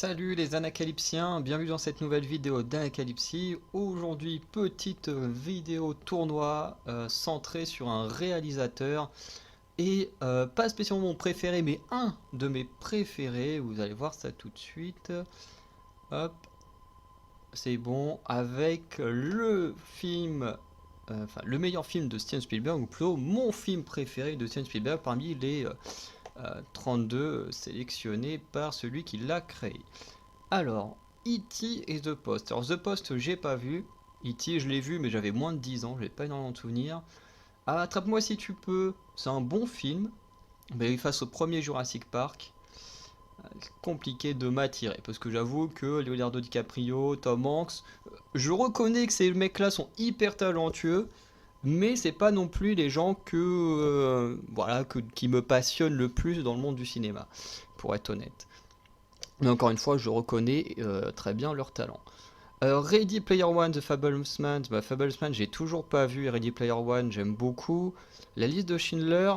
Salut les anacalypsiens, bienvenue dans cette nouvelle vidéo d'Anacalypsie. Aujourd'hui, petite vidéo tournoi centrée sur un réalisateur et pas spécialement mon préféré, mais un de mes préférés. Vous allez voir ça tout de suite. Hop, c'est bon. Avec le film, enfin le meilleur film de Steven Spielberg, ou plutôt mon film préféré de Steven Spielberg parmi les 32 sélectionnés par celui qui l'a créé. Alors, E.T. et The Post. Alors, The Post, j'ai pas vu. E.T., je l'ai vu, mais j'avais moins de 10 ans, j'ai pas énormément de souvenirs. Ah, Attrape-moi si tu peux, c'est un bon film, mais face au premier Jurassic Park, c'est compliqué de m'attirer. Parce que j'avoue que Leonardo DiCaprio, Tom Hanks, je reconnais que ces mecs-là sont hyper talentueux, mais c'est pas non plus les gens qui me passionnent le plus dans le monde du cinéma, pour être honnête. Mais encore une fois, je reconnais très bien leur talent. Ready Player One, The Fablesman, Fablesman, j'ai toujours pas vu. Ready Player One, j'aime beaucoup. La liste de Schindler,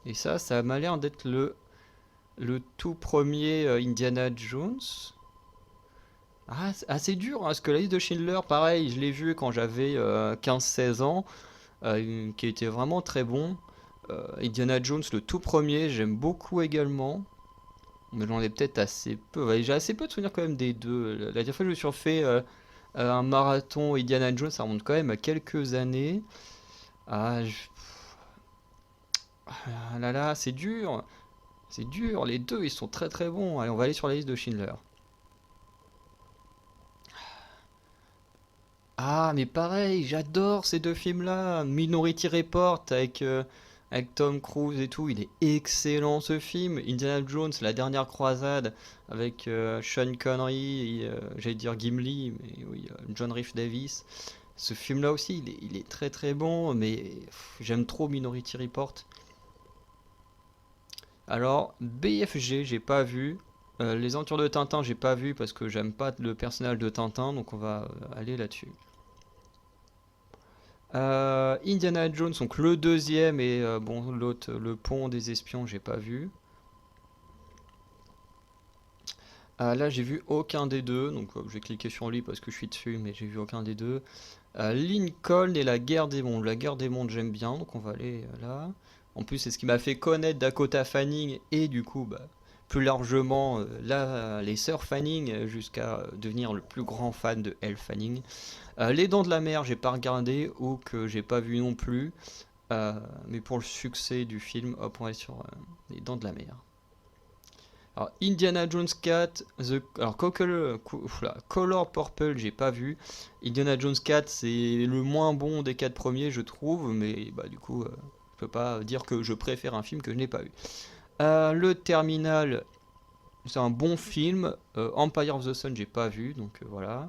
et ça m'a l'air d'être le tout premier Indiana Jones. C'est dur, hein, parce que la liste de Schindler, pareil, je l'ai vu quand j'avais 15-16 ans, qui était vraiment très bon. Indiana Jones, le tout premier, j'aime beaucoup également. Mais j'en ai peut-être assez peu. Ouais, j'ai assez peu de souvenirs quand même des deux. La dernière fois que je me suis refait un marathon Indiana Jones, ça remonte quand même à quelques années. Ah, je- ah là là, c'est dur. C'est dur. Les deux, ils sont très très bons. Allez, on va aller sur la liste de Schindler. Ah, mais pareil, j'adore ces deux films-là. Minority Report avec Tom Cruise et tout, il est excellent ce film. Indiana Jones, La Dernière Croisade avec Sean Connery, et, j'allais dire Gimli, mais oui, John Rhys Davis. Ce film-là aussi, il est très très bon, mais j'aime trop Minority Report. Alors, BFG, j'ai pas vu. Les Aventures de Tintin, j'ai pas vu parce que j'aime pas le personnage de Tintin, donc on va aller là-dessus. Indiana Jones, donc le deuxième et bon l'autre, le pont des espions, j'ai pas vu. Là, j'ai vu aucun des deux, donc je vais cliquer sur lui parce que je suis dessus, mais j'ai vu aucun des deux. Lincoln et la guerre des mondes. La guerre des mondes, j'aime bien, donc on va aller là. En plus, c'est ce qui m'a fait connaître Dakota Fanning et du coup, plus largement, les sœurs Fanning jusqu'à devenir le plus grand fan de Elle Fanning. Les Dents de la Mer, j'ai pas regardé ou que j'ai pas vu non plus. Mais pour le succès du film, hop, on va aller sur Les Dents de la Mer. Alors, Indiana Jones 4, alors Color Purple, j'ai pas vu. Indiana Jones 4, c'est le moins bon des 4 premiers, je trouve, mais du coup, je peux pas dire que je préfère un film que je n'ai pas vu. Le Terminal, c'est un bon film. Empire of the Sun, j'ai pas vu, donc voilà.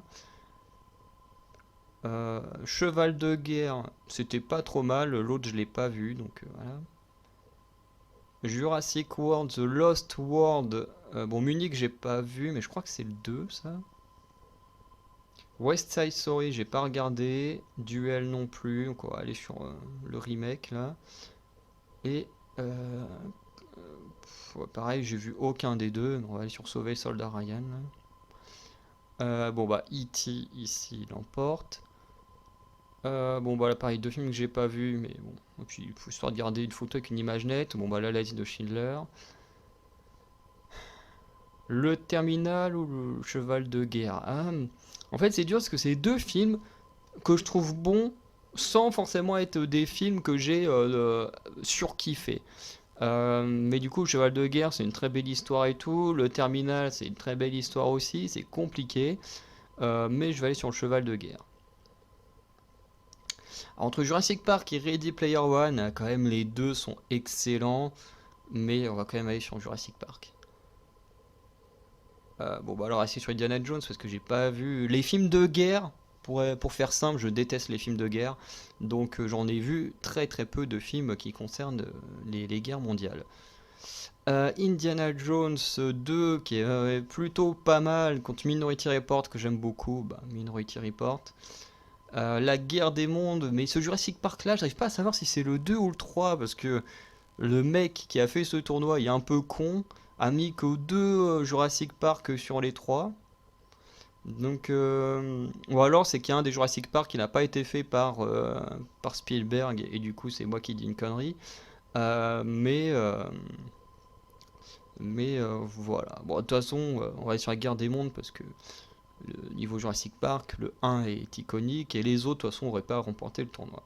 Cheval de guerre, c'était pas trop mal. L'autre, je l'ai pas vu, donc voilà. Jurassic World, The Lost World. Bon, Munich, j'ai pas vu, mais je crois que c'est le 2 ça. West Side Story, j'ai pas regardé. Duel non plus. Donc, on va aller sur le remake là. Et ouais, pareil, j'ai vu aucun des deux. On va aller sur Sauver Soldat Ryan là. E.T. ici l'emporte. Là, pareil, deux films que j'ai pas vus, mais bon. Et puis, il faut histoire de garder une photo avec une image nette. Là, la liste de Schindler. Le Terminal ou le Cheval de guerre. En fait, c'est dur parce que c'est deux films que je trouve bons sans forcément être des films que j'ai surkiffés. Mais du coup, le Cheval de guerre, c'est une très belle histoire et tout. Le Terminal, c'est une très belle histoire aussi. C'est compliqué. Mais je vais aller sur le Cheval de guerre. Entre Jurassic Park et Ready Player One, quand même, les deux sont excellents. Mais on va quand même aller sur Jurassic Park. Alors assis sur Indiana Jones parce que j'ai pas vu les films de guerre. Pour faire simple, je déteste les films de guerre. Donc j'en ai vu très très peu de films qui concernent les guerres mondiales. Indiana Jones 2 qui est plutôt pas mal contre Minority Report que j'aime beaucoup. Minority Report. La guerre des mondes, mais ce Jurassic Park là, j'arrive pas à savoir si c'est le 2 ou le 3 parce que le mec qui a fait ce tournoi il est un peu con. a mis que 2 Jurassic Park sur les 3. Donc, ou alors c'est qu'il y a un des Jurassic Park qui n'a pas été fait par Spielberg, et du coup c'est moi qui dis une connerie. Euh, mais euh, mais voilà. Bon, de toute façon, on va aller sur la guerre des mondes parce que le niveau Jurassic Park, le 1 est iconique et les autres, de toute façon, n'auraient pas remporté le tournoi.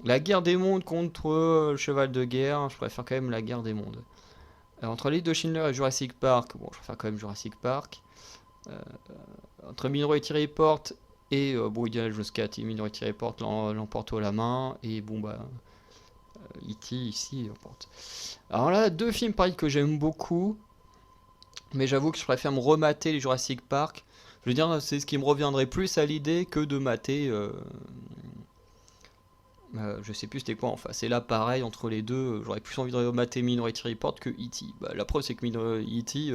La guerre des mondes contre le cheval de guerre, je préfère quand même la guerre des mondes. Entre l'île de Schindler et Jurassic Park, bon, je préfère quand même Jurassic Park. Euh, Entre Minority Report et bon, Indiana Jones 4 et Minority Report l'emporte haut la main. Et bon, bah, E.T. ici l'emporte. Alors là, 2 films pareil que j'aime beaucoup, mais j'avoue que je préfère me remater les Jurassic Park. Je veux dire, c'est ce qui me reviendrait plus à l'idée que de mater. Je sais plus c'était quoi en face. Et là, pareil, entre les deux, j'aurais plus envie de remater Minority Report que E.T. Bah, la preuve, c'est que E.T.,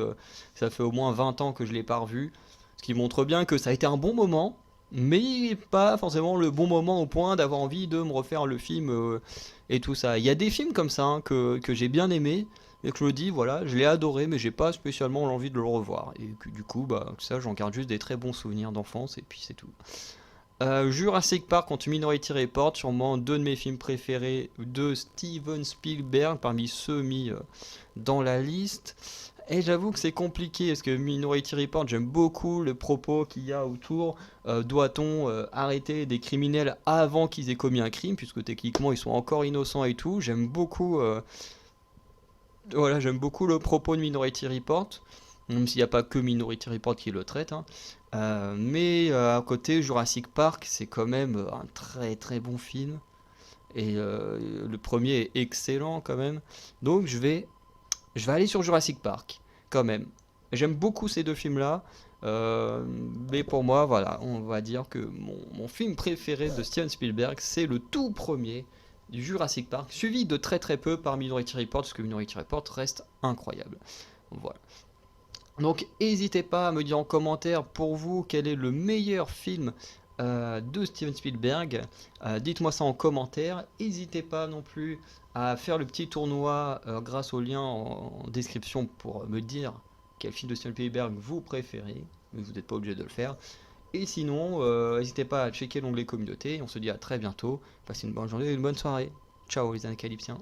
ça fait au moins 20 ans que je l'ai pas revu. Ce qui montre bien que ça a été un bon moment, mais pas forcément le bon moment au point d'avoir envie de me refaire le film et tout ça. Il y a des films comme ça hein, que j'ai bien aimé et que je me dis, voilà, je l'ai adoré, mais j'ai pas spécialement l'envie de le revoir. Et que, du coup, bah, ça, j'en garde juste des très bons souvenirs d'enfance et puis c'est tout. Jurassic Park contre Minority Report, sûrement 2 de mes films préférés de Steven Spielberg, parmi ceux mis dans la liste. Et j'avoue que c'est compliqué, parce que Minority Report, j'aime beaucoup le propos qu'il y a autour. Doit-on arrêter des criminels avant qu'ils aient commis un crime, puisque techniquement ils sont encore innocents et tout. J'aime beaucoup le propos de Minority Report, même s'il n'y a pas que Minority Report qui le traite, hein. Mais à côté, Jurassic Park, c'est quand même un très très bon film. Et le premier est excellent quand même. Donc je vais aller sur Jurassic Park, quand même. J'aime beaucoup ces 2 films-là. Mais pour moi, voilà, on va dire que mon film préféré de Steven Spielberg, c'est le tout premier du Jurassic Park, suivi de très très peu par Minority Report, parce que Minority Report reste incroyable. Voilà. Donc n'hésitez pas à me dire en commentaire pour vous quel est le meilleur film de Steven Spielberg. Dites-moi ça en commentaire. N'hésitez pas non plus à faire le petit tournoi grâce au lien en description pour me dire quel film de Steven Spielberg vous préférez. Mais vous n'êtes pas obligé de le faire. Et sinon, n'hésitez pas à checker l'onglet communauté. On se dit à très bientôt. Passez une bonne journée et une bonne soirée. Ciao les Anacalypsiens.